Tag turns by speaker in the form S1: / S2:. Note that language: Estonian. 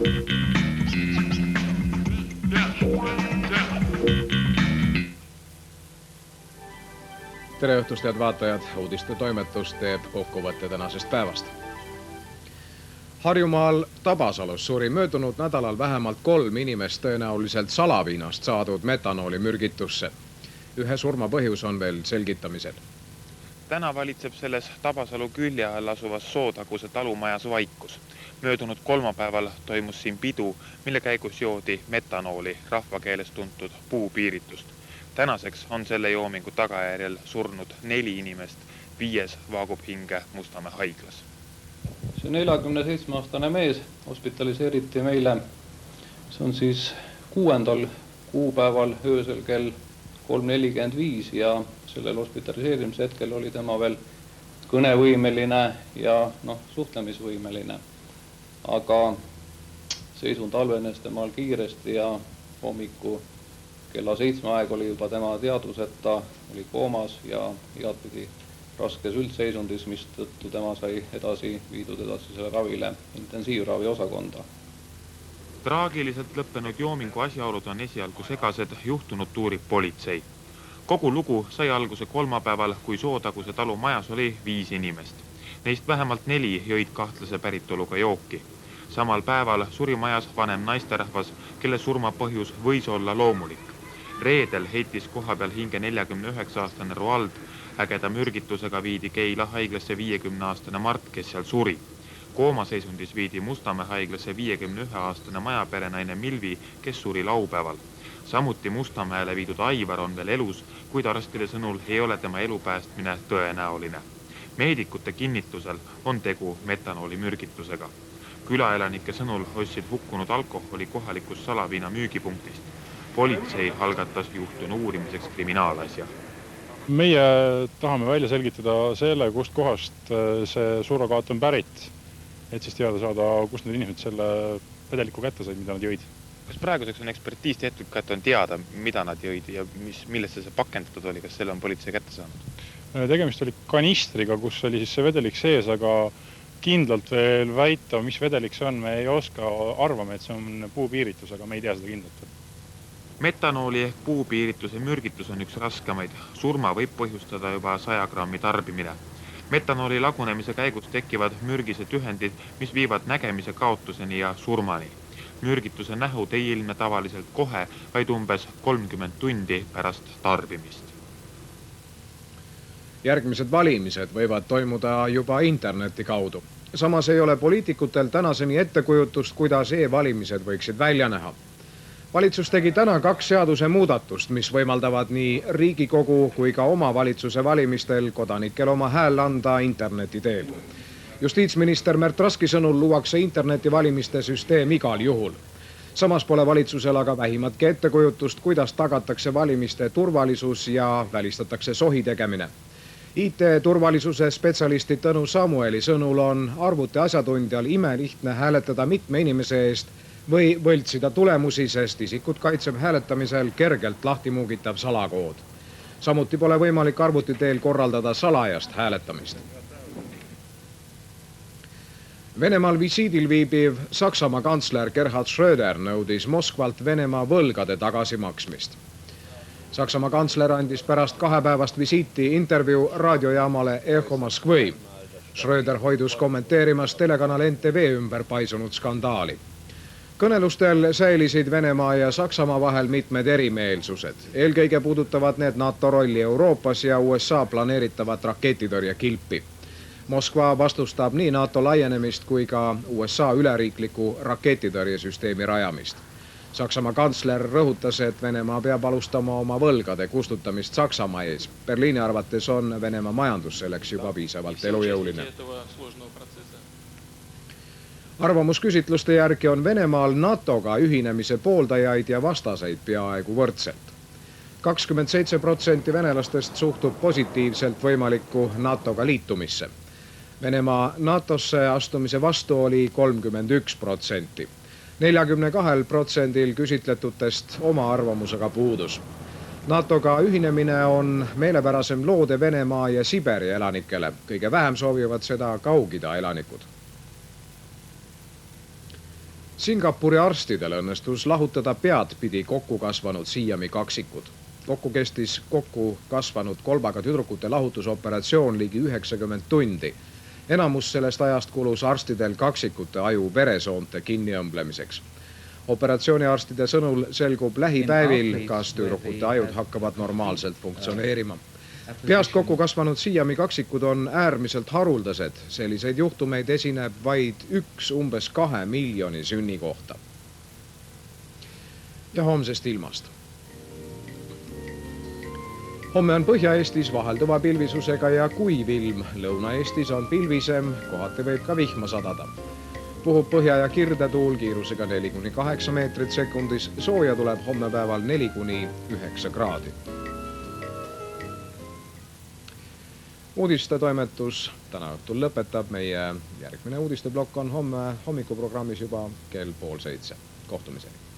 S1: Tere õhtust, head vaatajad! Uudiste toimetus teeb kokkuvõtte tänasest päevast. Harjumaal Tabasalus suri möödunud nädalal vähemalt 3 inimest tõenäoliselt salaviinast saadud metanooli mürgitusse. Ühe surma põhjus on veel selgitamisel.
S2: Täna valitseb selles Tabasalu külje all asuvas Sootaguse talumajas vaikus. Möödunud kolmapäeval toimus siin pidu, mille käigus joodi metanooli, rahvakeeles tuntud puupiiritust. Tänaseks on selle joomingu tagajärjel surnud 4 inimest, 5 vaagub hinge Mustamäe haiglas.
S3: See 47-aastane mees hospitaliseeriti meile. See on siis 6. kuupäeval öösel kell 3:45 ja sellel hospitaliseerimise hetkel oli tema veel kõnevõimeline ja suhtlemisvõimeline. Aga seisund halvenes temal kiiresti ja hommiku kella 7 aeg oli juba tema teadvuseta, oli koomas ja igatpidi raskes üldseisundis, mistõttu tema sai viidud edasisele ravile intensiivravi osakonda.
S2: Traagiliselt lõppenud joomingu asjaolud on esialgu segased, juhtunud uurib politsei. Kogu lugu sai alguse kolmapäeval, kui Sootaguse talumajas oli 5 inimest. Neist vähemalt 4 jõid kahtlase päritoluga jooki. Samal päeval suri majas vanem naisterahvas, kelle surma põhjus võis olla loomulik. Reedel heitis koha peal hinge 49-aastane Roald, ägeda mürgitusega viidi Keila haiglasse 50-aastane Mart, kes seal suri. Koomaseisundis viidi Mustamäe haiglasse 51-aastane majaperenaine Milvi, kes suri laupäeval. Samuti Mustamäele viidud Aivar on veel elus, kuid arstide sõnul ei ole tema elu päästmine tõenäoline. Meedikute kinnitusel on tegu metanooli mürgitusega. Külaelanike sõnul ostsid hukkunud alkoholi kohalikust salaviina müügipunktist. Politsei algatas juhtunu uurimiseks kriminaalasja.
S4: Meie tahame välja selgitada selle, kust kohast see surrogaat on pärit, et siis teada saada, kust need inimesed selle vedeliku kätte said, mida nad jõid.
S2: Kas praeguseks on ekspertiis tehtud, et on teada, mida nad jõid ja millesse see pakendatud oli, kas selle on politsei kätte saanud?
S4: Tegemist oli kanistriga, kus oli siis see vedelik sees, aga kindlalt veel väita, mis vedelik see on, me ei oska, arvame, et see on puupiiritus, aga me ei tea seda kindlalt.
S2: Metanooli ehk puupiirituse mürgitus on üks raskemaid. Surma võib põhjustada juba 100 grammi tarbimine. Metanooli lagunemise käigus tekivad mürgised ühendid, mis viivad nägemise kaotuseni ja surmani. Mürgituse nähud ei ilmne tavaliselt kohe, vaid umbes 30 tundi pärast tarbimist.
S1: Järgmised valimised võivad toimuda juba interneti kaudu. Samas ei ole poliitikutel tänaseni ettekujutust, kuidas e-valimised võiksid välja näha. Valitsus tegi täna 2 seaduse muudatust, mis võimaldavad nii Riigikogu kui ka omavalitsuse valimistel kodanikel oma hääl anda interneti teel. Justiitsminister Märt Raski sõnul luuakse internetivalimiste süsteem igal juhul. Samas pole valitsusel aga vähimatki ettekujutust, kuidas tagatakse valimiste turvalisus ja välistatakse sohi tegemine. IT-turvalisuse spetsialisti Tõnu Samueli sõnul on arvuti asjatundjal imelihtne hääletada mitme inimese eest või võltsida tulemusi, sest isikut kaitseb hääletamisel kergelt lahtimuugitav salakood. Samuti pole võimalik arvuti teel korraldada salajast hääletamist. Venemaal visiidil viibiv Saksamaa kantsler Gerhard Schröder nõudis Moskvalt Venemaa võlgade tagasimaksmist. Saksamaa kantsler andis pärast 2-päevast visiiti intervjuu raadiojaamale Echo Moskvõi. Schröder hoidus kommenteerimas telekanal NTV ümber paisunud skandaali. Kõnelustel säilisid Venemaa ja Saksamaa vahel mitmed erimeelsused. Eelkõige puudutavad need NATO rolli Euroopas ja USA planeeritavat raketitõrje kilpi. Moskva vastustab nii NATO laienemist kui ka USA üleriikliku raketitõrjesüsteemi rajamist. Saksamaa kantsler rõhutas, et Venemaa peab alustama oma võlgade kustutamist Saksamaa ees. Berliini arvates on Venemaa majandus selleks juba piisavalt elujõuline. Arvamusküsitluste järgi on Venemaal NATO-ga ühinemise pooldajaid ja vastaseid peaaegu võrdselt. 27% venelastest suhtub positiivselt võimalikku NATO-ga liitumisse. Venemaa NATO-sse astumise vastu oli 31%. 42% küsitletutest oma arvamusega puudus. NATO-ga ühinemine on meelepärasem loode Venemaa ja Siberi elanikele. Kõige vähem soovivad seda Kaug-Ida elanikud. Singapuri arstidel õnnestus lahutada peadpidi kokku kasvanud Siami kaksikud. Kokku kestis kokku kasvanud kolbaga tüdrukute lahutusoperatsioon ligi 90 tundi. Enamus sellest ajast kulus arstidel kaksikute aju veresoonte kinniõmblemiseks. Operatsiooniarstide sõnul selgub lähipäevil, kas tüdrukute ajud hakkavad normaalselt funktsioneerima. Peast kokku kasvanud Siami kaksikud on äärmiselt haruldased. Selliseid juhtumeid esineb vaid üks umbes 2 miljoni sünni kohta. Ja homsest ilmast. Homme on Põhja-Eestis vahelduva pilvisusega ja kuiv ilm. Lõuna-Eestis on pilvisem, kohati võib ka vihma sadada. Puhub põhja- ja kirdetuul kiirusega 4–8 meetrit sekundis. Sooja tuleb hommepäeval 4–9 kraadi. Uudistetoimetus täna õhtul lõpetab. Meie järgmine uudisteblokk on homme hommikuprogrammis juba kell 6:30. Kohtumiseni.